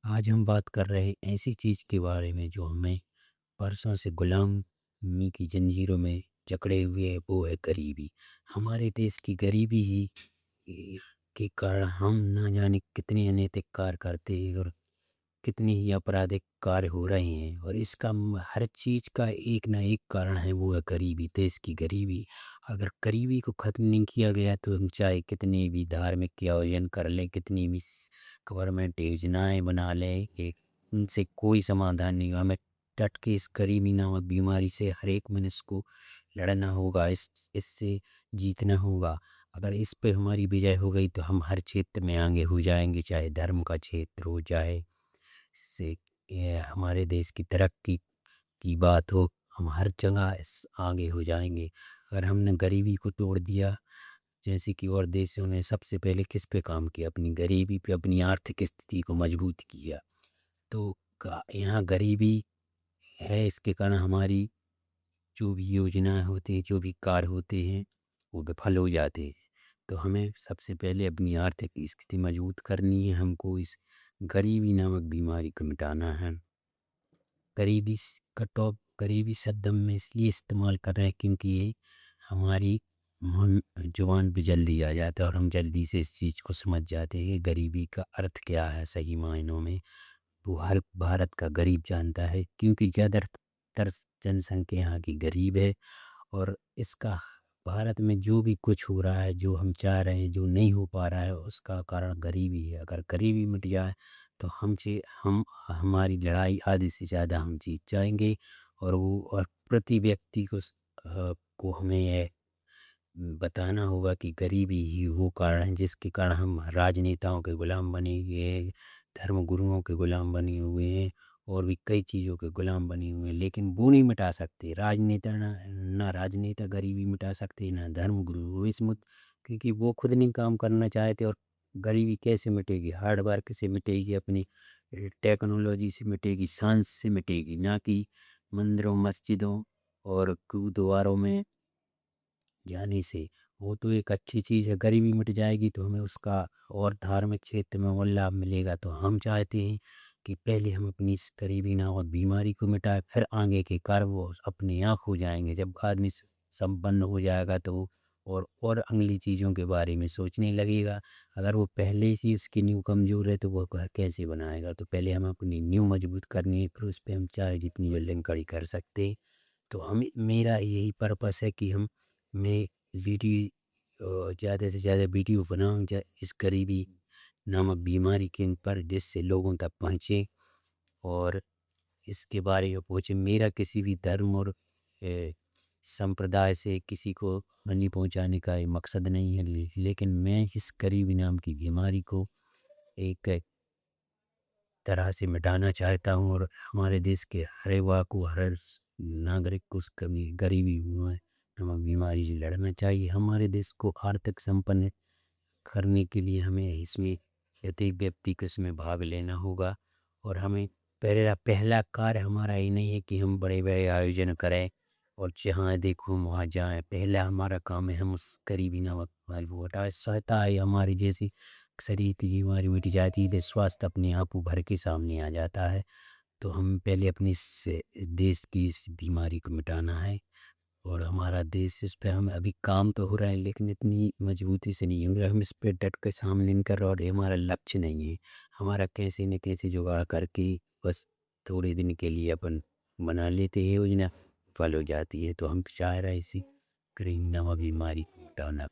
आज हम बात कर रहे हैं ऐसी चीज़ के बारे में जो हमें बरसों से गुलामी की जंजीरों में जकड़े हुए है, वो है गरीबी। हमारे देश की गरीबी ही के कारण हम ना जाने कितने अनैतिक कार्य करते हैं और कितने ही आपराधिक कार्य हो रहे हैं, और इसका हर चीज़ का एक ना एक कारण है, वो है गरीबी, देश की गरीबी। अगर गरीबी को ख़त्म नहीं किया गया तो हम चाहे कितने भी धार्मिक के आयोजन कर लें, कितनी भी गवर्नमेंट योजनाएं बना लें, उनसे कोई समाधान नहीं हुआ। हमें डट के इस गरीबी नामक बीमारी से हर एक मनुष्य को लड़ना होगा, इससे जीतना होगा। अगर इस पे हमारी विजय हो गई तो हम हर क्षेत्र में आगे हो जाएंगे, चाहे धर्म का क्षेत्र हो, चाहे से ये हमारे देश की तरक्की की बात हो, हम हर जगह आगे हो जाएंगे। अगर हमने गरीबी को तोड़ दिया, जैसे कि और देशों ने सबसे पहले किस पे काम किया, अपनी गरीबी पे, अपनी आर्थिक स्थिति को मजबूत किया। तो यहाँ गरीबी है, इसके कारण हमारी जो भी योजनाएं होती हैं, जो भी कार्य होते हैं, वो विफल हो जाते हैं। तो हमें सबसे पहले अपनी आर्थिक स्थिति मजबूत करनी है, हमको इस गरीबी नामक बीमारी को मिटाना है। गरीबी शब्द हम इसलिए इस्तेमाल कर रहे हैं क्योंकि ये हमारी जुबान पे जल्दी आ जाता है और हम जल्दी से इस चीज़ को समझ जाते हैं कि गरीबी का अर्थ क्या है सही मायनों में। वो हर भारत का गरीब जानता है, क्योंकि ज़्यादातर जनसंख्या यहाँ की गरीब है। और इसका भारत में जो भी कुछ हो रहा है, जो हम चाह रहे हैं, जो नहीं हो पा रहा है, उसका कारण गरीबी है। अगर गरीबी मिट जाए तो हम हमारी लड़ाई आधे से ज़्यादा हम जीत जाएंगे। और प्रति व्यक्ति को हमें यह बताना होगा कि गरीबी ही वो कारण है जिसके कारण हम राजनेताओं के गुलाम बने हुए हैं, धर्म गुरुओं के गुलाम बने हुए हैं, और भी कई चीज़ों के गुलाम बने हुए हैं। लेकिन वो नहीं मिटा सकते राजनेता, ना राजनेता गरीबी मिटा सकते, ना धर्म गुरु वो क्योंकि वो खुद नहीं काम करना चाहते। और गरीबी कैसे मिटेगी? हार्ड वर्क से मिटेगी, अपनी टेक्नोलॉजी से मिटेगी, साइंस से मिटेगी, ना कि मंदिरों, मस्जिदों और गुरुद्वारों में जाने से। वो तो एक अच्छी चीज़ है, गरीबी मिट जाएगी तो हमें उसका और धार्मिक क्षेत्र में और लाभ मिलेगा। तो हम चाहते हैं कि पहले हम अपनी इस गरीबी नामक बीमारी को मिटाएं, फिर आगे के कार्य वो अपने आप हो जाएंगे। जब आदमी संपन्न हो जाएगा तो वो और अगली चीज़ों के बारे में सोचने लगेगा। अगर वो पहले से ही उसकी नींव कमज़ोर है तो वो घर कैसे बनाएगा? तो पहले हम अपनी नींव मजबूत करनी है, फिर उस पर हम चाहे जितनी बिल्डिंग खड़ी कर सकते हैं। तो हम मेरा यही पर्पस है कि मैं ज़्यादा से ज़्यादा वीडियो बनाऊँ इस गरीबी नामक बीमारी के पर, जिससे लोगों तक पहुँचे और इसके बारे में पूछे। मेरा किसी भी धर्म और संप्रदाय से किसी को हानि पहुँचाने का ये मकसद नहीं है, लेकिन मैं इस गरीबी नाम की बीमारी को एक तरह से मिटाना चाहता हूँ, और हमारे देश के हर युवा को, हर नागरिक को उस कभी गरीबी नामक बीमारी से लड़ना चाहिए। हमारे देश को आर्थिक संपन्न करने के लिए हमें इसमें प्रत्येक व्यक्ति को इसमें भाग लेना होगा। और हमें पहला पहला कार्य हमारा ये नहीं है कि हम बड़े बड़े आयोजन करें और जहाँ देखो हम वहाँ जाएं। पहला हमारा काम है हम उस गरीबी नामक बीमारी को हटाएं। सहता है हमारी जैसी शरीर की बीमारी मिट जाती है, स्वास्थ्य अपने आप उभर के सामने आ जाता है। तो हम पहले अपनी इस देश की इस बीमारी को मिटाना है। और हमारा देश, इस पे हम अभी काम तो हो रहा है लेकिन इतनी मजबूती से नहीं हो रहा। हम इस पे डट के सामने नहीं कर रहे, और ये हमारा लक्ष्य नहीं है। हमारा कैसे न कैसे जुगाड़ करके बस थोड़े दिन के लिए अपन बना लेते हैं योजना, फल हो जाती है। तो हम चाह रहे हैं इसी करीब नवा बीमारी को हटाना।